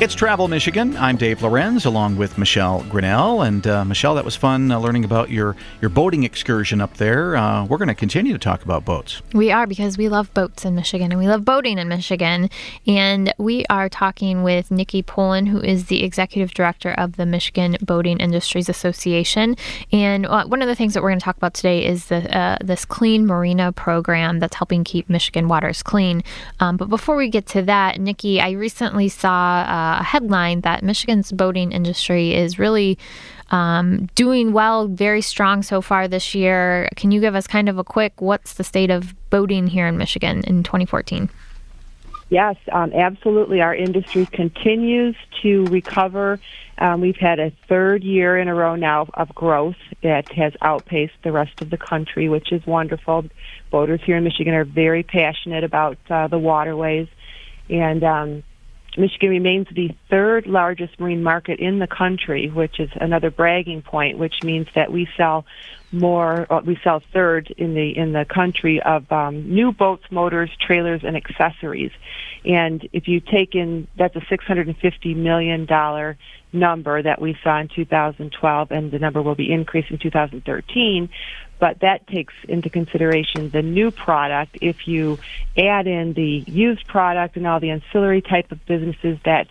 It's Travel Michigan. I'm Dave Lorenz, along with Michelle Grinnell. And Michelle, that was fun learning about your boating excursion up there. We're going to continue to talk about boats. We are, because we love boats in Michigan, and we love boating in Michigan. And we are talking with Nikki Poland, who is the Executive Director of the Michigan Boating Industries Association. And one of the things that we're going to talk about today is this Clean Marina Program that's helping keep Michigan waters clean. But before we get to that, Nikki, I recently saw a headline that Michigan's boating industry is really doing well, very strong so far this year. Can you give us kind of a quick, what's the state of boating here in Michigan in 2014? Yes, absolutely. Our industry continues to recover. We've had a third year in a row now of growth that has outpaced the rest of the country, which is wonderful. Boaters here in Michigan are very passionate about the waterways, and Michigan remains the third largest marine market in the country, which is another bragging point, which means that we sell third in the country of new boats, motors, trailers, and accessories. And if you take in, that's a $650 million number that we saw in 2012, and the number will be increased in 2013. But that takes into consideration the new product. If you add in the used product and all the ancillary type of businesses that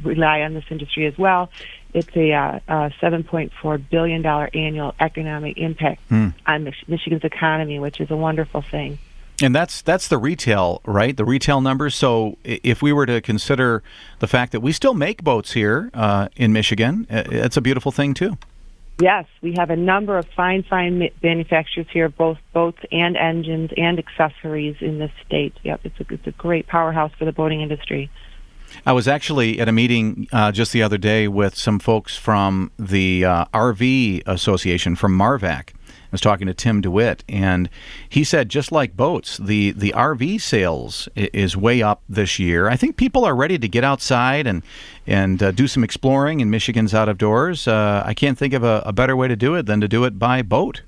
rely on this industry as well, it's a $7.4 billion annual economic impact on Michigan's economy, which is a wonderful thing. And that's the retail, right? The retail numbers. So if we were to consider the fact that we still make boats here in Michigan, it's a beautiful thing too. Yes, we have a number of fine manufacturers here, both boats and engines and accessories in this state. Yep, it's a great powerhouse for the boating industry. I was actually at a meeting just the other day with some folks from the RV Association from Marvac. I was talking to Tim DeWitt, and he said, just like boats, the RV sales is way up this year. I think people are ready to get outside and do some exploring in Michigan's out of doors. I can't think of a better way to do it than to do it by boat.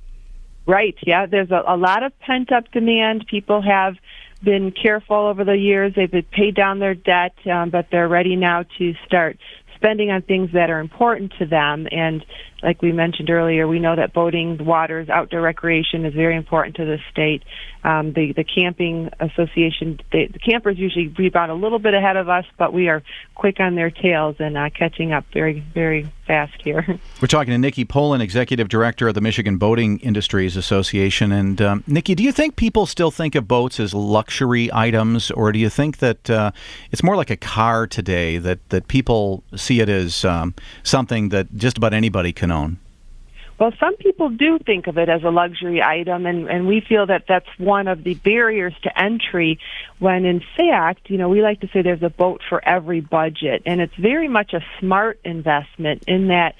Right, yeah. There's a lot of pent-up demand. People have been careful over the years. They've paid down their debt, but they're ready now to start spending on things that are important to them. And like we mentioned earlier, we know that boating, waters, outdoor recreation is very important to the state. The camping association, the campers usually rebound a little bit ahead of us, but we are quick on their tails and catching up very, very fast here. We're talking to Nikki Poland, Executive Director of the Michigan Boating Industries Association. And Nikki, do you think people still think of boats as luxury items, or do you think that it's more like a car today, that people see it as something that just about anybody can own? Well, some people do think of it as a luxury item, and we feel that that's one of the barriers to entry, when in fact, we like to say there's a boat for every budget, and it's very much a smart investment in that,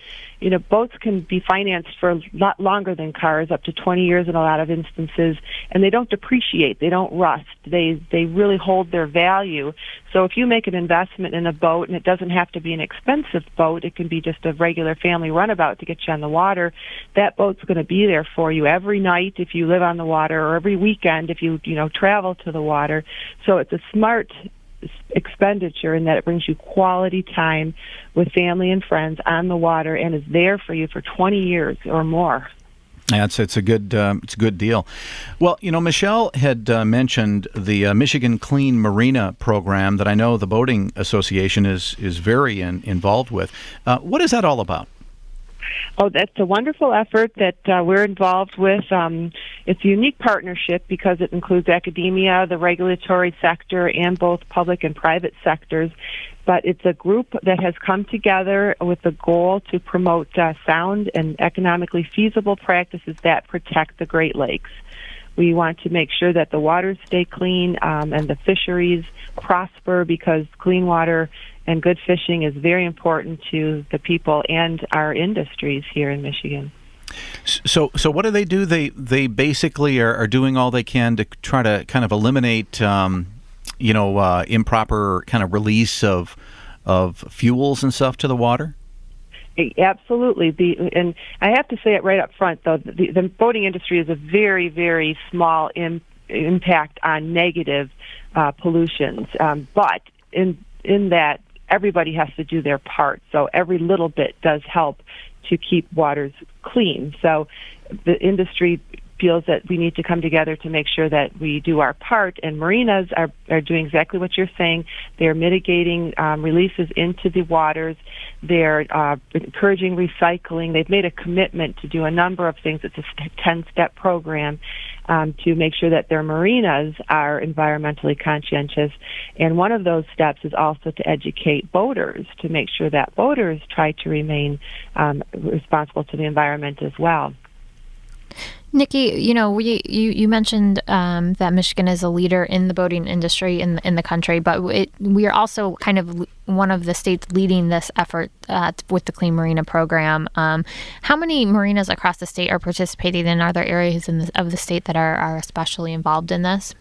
boats can be financed for a lot longer than cars, up to 20 years in a lot of instances, and they don't depreciate, they don't rust, they really hold their value. So if you make an investment in a boat, and it doesn't have to be an expensive boat, it can be just a regular family runabout to get you on the water, that boat's going to be there for you every night if you live on the water, or every weekend if you travel to the water. So it's a smart expenditure in that it brings you quality time with family and friends on the water, and is there for you for 20 years or more. Yeah, it's a good deal. Well, Michelle had mentioned the Michigan Clean Marina Program that I know the Boating Association is very involved with. What is that all about? Oh, that's a wonderful effort that we're involved with. It's a unique partnership because it includes academia, the regulatory sector, and both public and private sectors. But it's a group that has come together with the goal to promote sound and economically feasible practices that protect the Great Lakes. We want to make sure that the waters stay clean and the fisheries prosper, because clean water and good fishing is very important to the people and our industries here in Michigan. So what do? They basically are doing all they can to try to kind of eliminate improper kind of release of fuels and stuff to the water? Absolutely. And I have to say it right up front, though, the boating industry is a very, very small impact on negative pollutions. But in that everybody has to do their part. So every little bit does help to keep waters clean. So the industry feels that we need to come together to make sure that we do our part, and marinas are doing exactly what you're saying. They're mitigating releases into the waters. They're encouraging recycling. They've made a commitment to do a number of things. It's a 10-step program to make sure that their marinas are environmentally conscientious. And one of those steps is also to educate boaters, to make sure that boaters try to remain responsible to the environment as well. Nikki, you mentioned that Michigan is a leader in the boating industry in the country, but we are also kind of one of the states leading this effort with the Clean Marina Program. How many marinas across the state are participating, and are there areas of the state that are especially involved in this?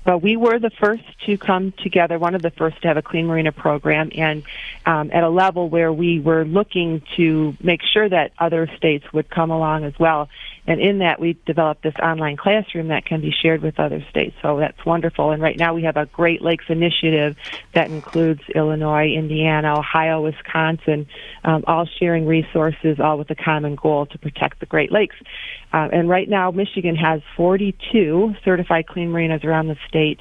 Well, we were the first to come together, one of the first to have a Clean Marina Program, and at a level where we were looking to make sure that other states would come along as well. And in that, we developed this online classroom that can be shared with other states. So that's wonderful. And right now, we have a Great Lakes initiative that includes Illinois, Indiana, Ohio, Wisconsin, all sharing resources, all with a common goal to protect the Great Lakes. And right now, Michigan has 42 certified clean marinas around the state,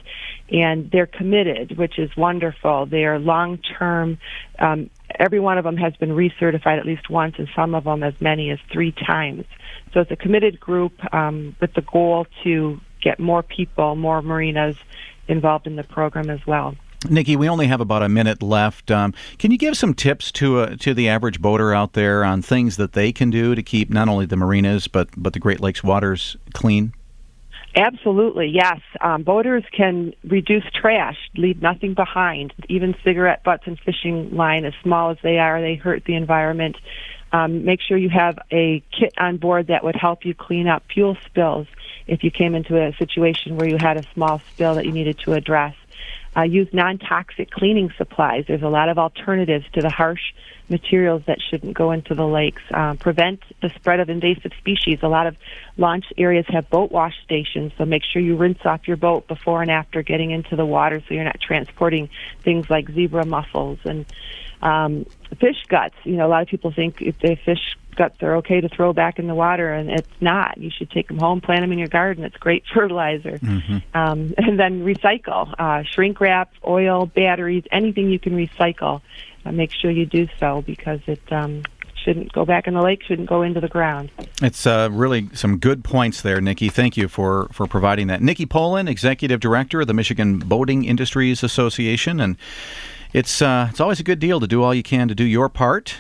and they're committed, which is wonderful. They are long-term. Every one of them has been recertified at least once, and some of them as many as 3 times. So it's a committed group with the goal to get more people, more marinas involved in the program as well. Nikki, we only have about a minute left. Can you give some tips to the average boater out there on things that they can do to keep not only the marinas but the Great Lakes waters clean? Absolutely, yes. Boaters can reduce trash, leave nothing behind. Even cigarette butts and fishing line, as small as they are, they hurt the environment. Make sure you have a kit on board that would help you clean up fuel spills if you came into a situation where you had a small spill that you needed to address. Use non-toxic cleaning supplies. There's a lot of alternatives to the harsh materials that shouldn't go into the lakes. Prevent the spread of invasive species. A lot of launch areas have boat wash stations, so make sure you rinse off your boat before and after getting into the water so you're not transporting things like zebra mussels and fish guts. A lot of people think if they fish guts are okay to throw back in the water, and it's not. You should take them home, plant them in your garden. It's great fertilizer. Mm-hmm. And then recycle. Shrink wrap, oil, batteries, anything you can recycle. Make sure you do so, because it shouldn't go back in the lake, shouldn't go into the ground. It's really some good points there, Nikki. Thank you for providing that. Nikki Poland, Executive Director of the Michigan Boating Industries Association, and it's always a good deal to do all you can to do your part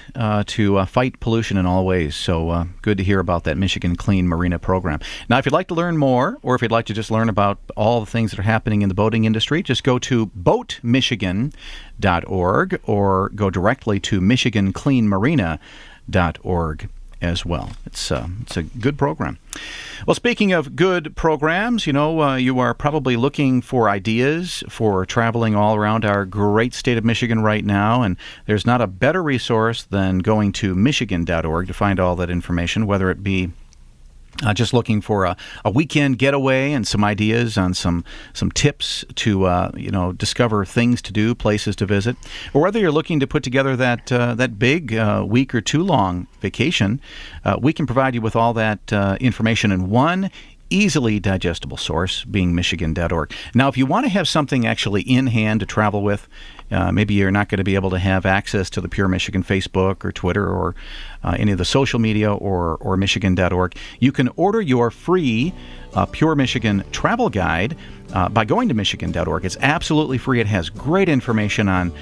to fight pollution in all ways. So good to hear about that Michigan Clean Marina Program. Now, if you'd like to learn more, or if you'd like to just learn about all the things that are happening in the boating industry, just go to boatmichigan.org or go directly to michigancleanmarina.org as well. It's a good program. Well, speaking of good programs, you are probably looking for ideas for traveling all around our great state of Michigan right now, and there's not a better resource than going to michigan.org to find all that information, whether it be just looking for a weekend getaway and some ideas on some tips to discover things to do, places to visit, or whether you're looking to put together that big week or 2 long vacation, we can provide you with all that information in one easily digestible source, being michigan.org. Now, if you want to have something actually in hand to travel with, maybe you're not going to be able to have access to the Pure Michigan Facebook or Twitter or any of the social media or michigan.org, you can order your free Pure Michigan travel guide by going to michigan.org. It's absolutely free. It has great information on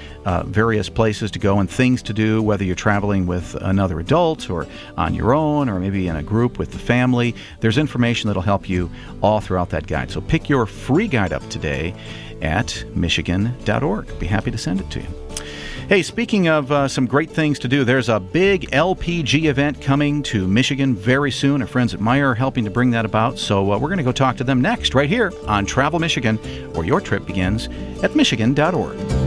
various places to go and things to do, whether you're traveling with another adult or on your own or maybe in a group with the family. There's information that'll help you all throughout that guide. So pick your free guide up today at michigan.org. Be happy to send it to you. Hey, speaking of some great things to do, there's a big LPG event coming to Michigan very soon. Our friends at Meyer are helping to bring that about. So we're going to go talk to them next, right here on Travel Michigan, where your trip begins at michigan.org.